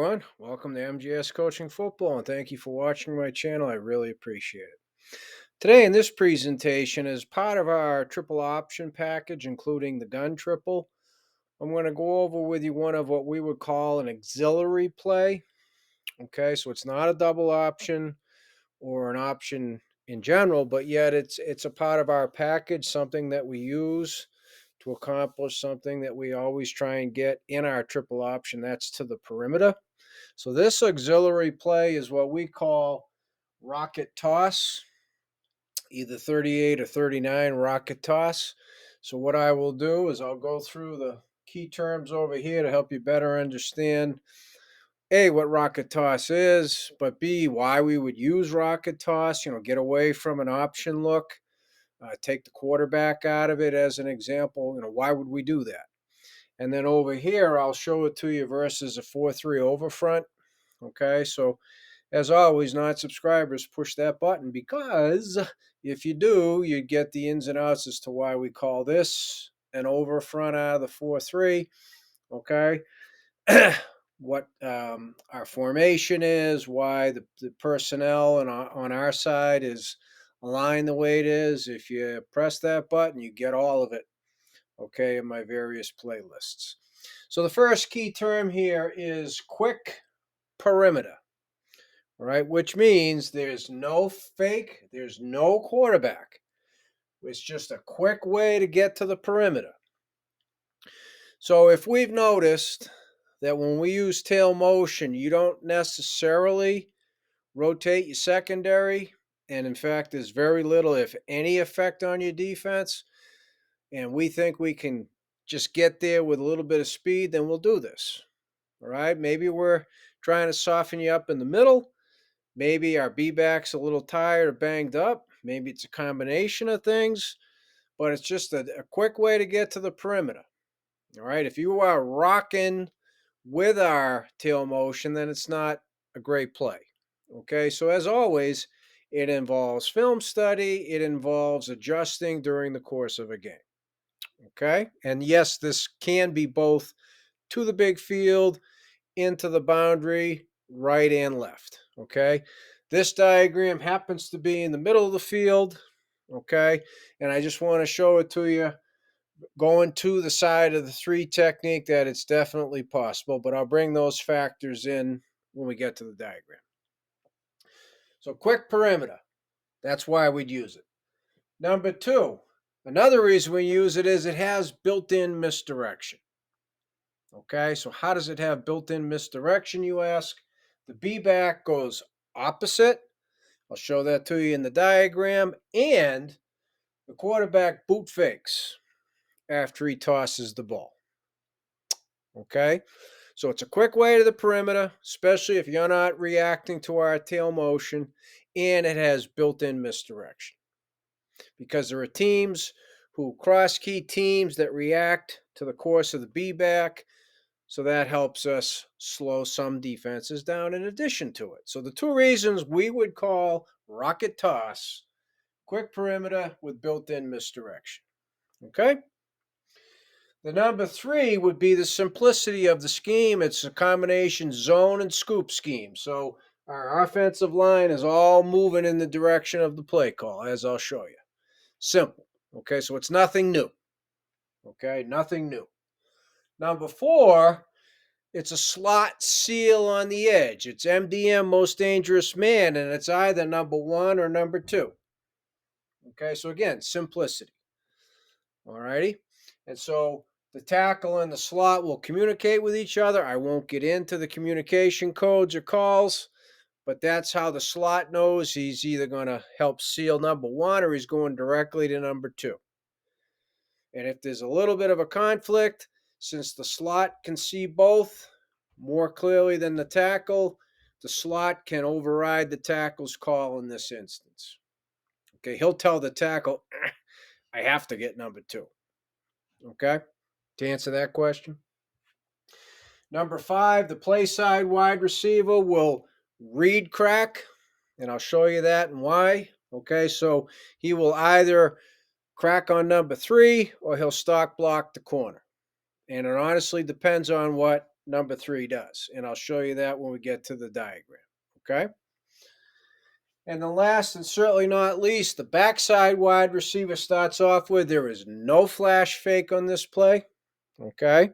everyone. Welcome to MGS Coaching Football, and thank you for watching my channel. I really appreciate it. Today, in this presentation, as part of our triple option package, including the gun triple, I'm going to go over with you one of what we would call an auxiliary play. Okay, so it's not a double option or an option in general, but yet it's a part of our package, something that we use to accomplish something that we always try and get in our triple option. That's to the perimeter. So this auxiliary play is what we call rocket toss, either 38 or 39 rocket toss. So what I will do is I'll go through the key terms over here to help you better understand A, what rocket toss is, but B, why we would use rocket toss, get away from an option look, take the quarterback out of it as an example. Why would we do that? And then over here, I'll show it to you versus a 4-3 over front. Okay, so as always, non-subscribers, push that button because if you do, you get the ins and outs as to why we call this an over front out of the 4-3. Okay, what our formation is, why the personnel on our side is aligned the way it is. If you press that button, you get all of it. Okay, in my various playlists. So the first key term here is quick perimeter. All right, which means there's no fake, there's no quarterback. It's just a quick way to get to the perimeter. So if we've noticed that when we use tail motion, you don't necessarily rotate your secondary, and in fact, there's very little, if any, effect on your defense, and we think we can just get there with a little bit of speed, then we'll do this. All right, maybe we're trying to soften you up in the middle. Maybe our B-back's a little tired or banged up. Maybe it's a combination of things, but it's just a quick way to get to the perimeter. All right, if you are rocking with our tail motion, then it's not a great play. Okay, so as always, it involves film study, it involves adjusting during the course of a game. Okay, and yes, this can be both to the big field, into the boundary, right and left. Okay. This diagram happens to be in the middle of the field. Okay. And I just want to show it to you going to the side of the three technique that it's definitely possible, but I'll bring those factors in when we get to the diagram. So quick perimeter. That's why we'd use it. Number two, another reason we use it is it has built-in misdirection. Okay, so how does it have built-in misdirection, you ask? The B-back goes opposite. I'll show that to you in the diagram. And the quarterback boot fakes after he tosses the ball. Okay, so it's a quick way to the perimeter, especially if you're not reacting to our tail motion, and it has built-in misdirection. Because there are teams who cross-key teams that react to the course of the B-back. So that helps us slow some defenses down in addition to it. So the two reasons we would call rocket toss quick perimeter with built-in misdirection. Okay? The number three would be the simplicity of the scheme. It's a combination zone and scoop scheme. So our offensive line is all moving in the direction of the play call, as I'll show you. Simple. Okay, so it's nothing new. Okay, nothing new. Number four, it's a slot seal on the edge. It's MDM, most dangerous man, and it's either number one or number two. Okay, so again, simplicity. All righty. And so the tackle and the slot will communicate with each other. I won't get into the communication codes or calls, but that's how the slot knows he's either going to help seal number one or he's going directly to number two. And if there's a little bit of a conflict, since the slot can see both more clearly than the tackle, the slot can override the tackle's call in this instance. Okay, he'll tell the tackle, I have to get number two. Okay, to answer that question. Number five, the play side wide receiver will read crack, and I'll show you that and why. Okay, so he will either crack on number three or he'll stock block the corner. And it honestly depends on what number 3 does. And I'll show you that when we get to the diagram. Okay. And the last and certainly not least, the backside wide receiver starts off with there is no flash fake on this play. Okay.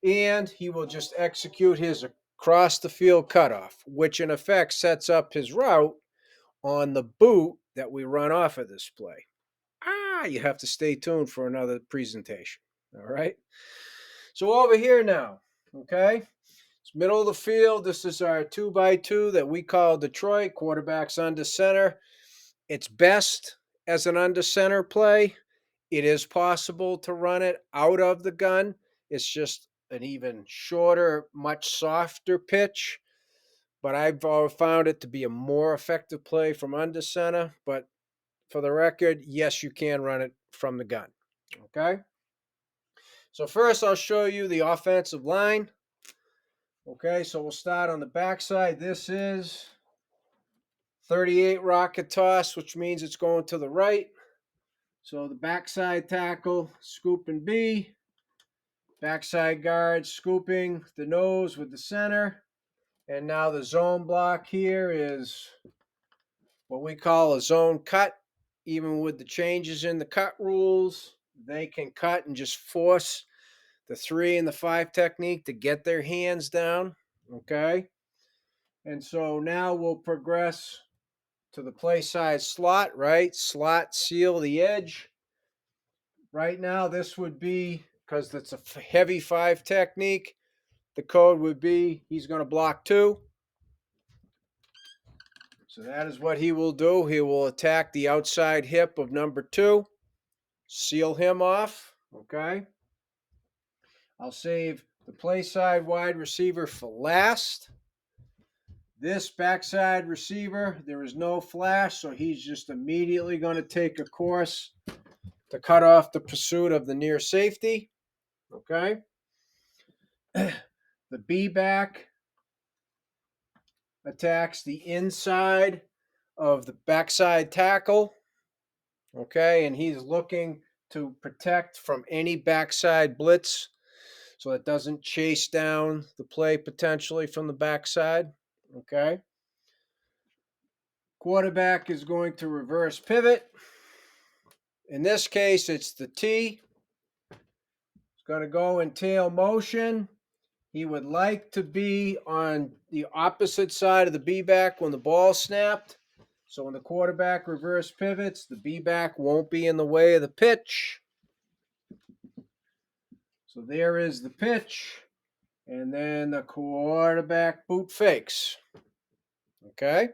And he will just execute his across the field cutoff, which in effect sets up his route on the boot that we run off of this play. You have to stay tuned for another presentation. All right. So over here now, okay, it's middle of the field. This is our 2x2 that we call Detroit, quarterback's under center. It's best as an under center play. It is possible to run it out of the gun. It's just an even shorter, much softer pitch. But I've found it to be a more effective play from under center. But for the record, yes, you can run it from the gun. Okay. So first I'll show you the offensive line. Okay, so we'll start on the backside. This is 38 rocket toss, which means it's going to the right. So the backside tackle, scoop and B. Backside guard, scooping the nose with the center. And now the zone block here is what we call a zone cut. Even with the changes in the cut rules, they can cut and just force the 3 and the 5 technique to get their hands down. Okay. And so now we'll progress to the play side slot, right? Slot, seal the edge. Right now, this would be, because it's a heavy 5 technique, the code would be he's going to block 2. So that is what he will do. He will attack the outside hip of number 2, seal him off, okay? I'll save the play side wide receiver for last. This backside receiver, there is no flash, so he's just immediately going to take a course to cut off the pursuit of the near safety, okay? The B back attacks the inside of the backside tackle, okay? And he's looking to protect from any backside blitz so it doesn't chase down the play potentially from the backside, okay? Quarterback is going to reverse pivot. In this case, it's the T. It's going to go in tail motion. He would like to be on the opposite side of the B-back when the ball snapped. So when the quarterback reverse pivots, the B-back won't be in the way of the pitch. So there is the pitch. And then the quarterback boot fakes. Okay?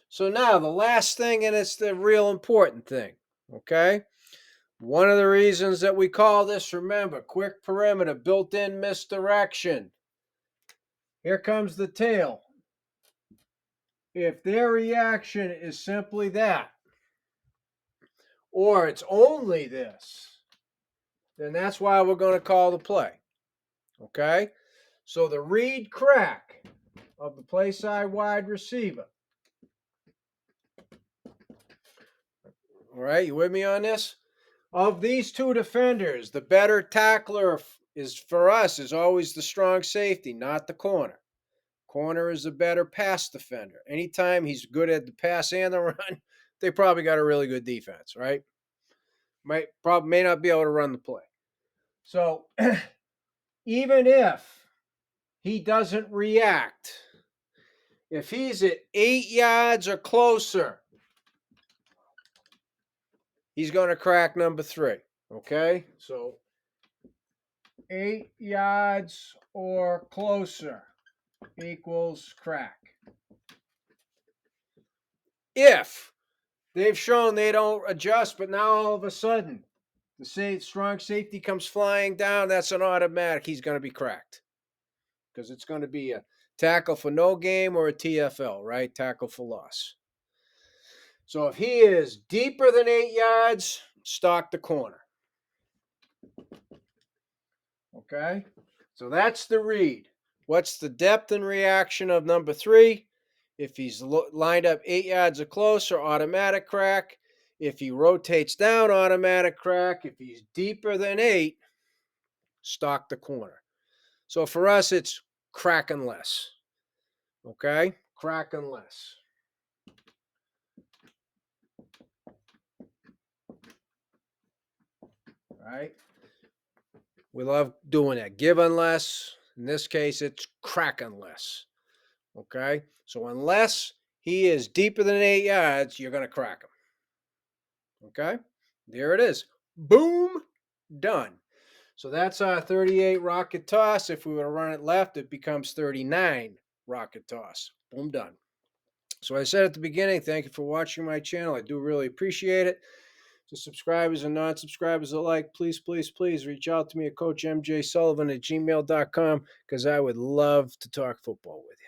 So now the last thing, and it's the real important thing. Okay? One of the reasons that we call this, remember, quick perimeter, built-in misdirection. Here comes the tail. If their reaction is simply that, or it's only this, then that's why we're going to call the play. Okay? So the read crack of the play side wide receiver. All right, you with me on this? Of these 2 defenders, the better tackler is for us is always the strong safety, not the corner. Corner is the better pass defender. Anytime he's good at the pass and the run, they probably got a really good defense, right? May not be able to run the play. So even if he doesn't react, if he's at 8 yards or closer, he's going to crack number 3. Okay? So 8 yards or closer equals crack. If they've shown they don't adjust, but now all of a sudden the strong safety comes flying down, that's an automatic. He's going to be cracked because it's going to be a tackle for no game or a TFL, right? Tackle for loss. So if he is deeper than 8 yards, stock the corner. Okay? So that's the read. What's the depth and reaction of number 3? If he's lined up 8 yards or closer, automatic crack. If he rotates down, automatic crack. If he's deeper than 8, stock the corner. So for us, it's cracking less. Okay? Cracking less. All right? We love doing that. Giving less. In this case, it's cracking less. Okay? So unless he is deeper than 8 yards, you're going to crack him. Okay? There it is. Boom. Done. So that's our 38 rocket toss. If we were to run it left, it becomes 39 rocket toss. Boom, done. So I said at the beginning, thank you for watching my channel. I do really appreciate it. To subscribers and non-subscribers alike, please, please, please reach out to me at CoachMJSullivan@gmail.com because I would love to talk football with you.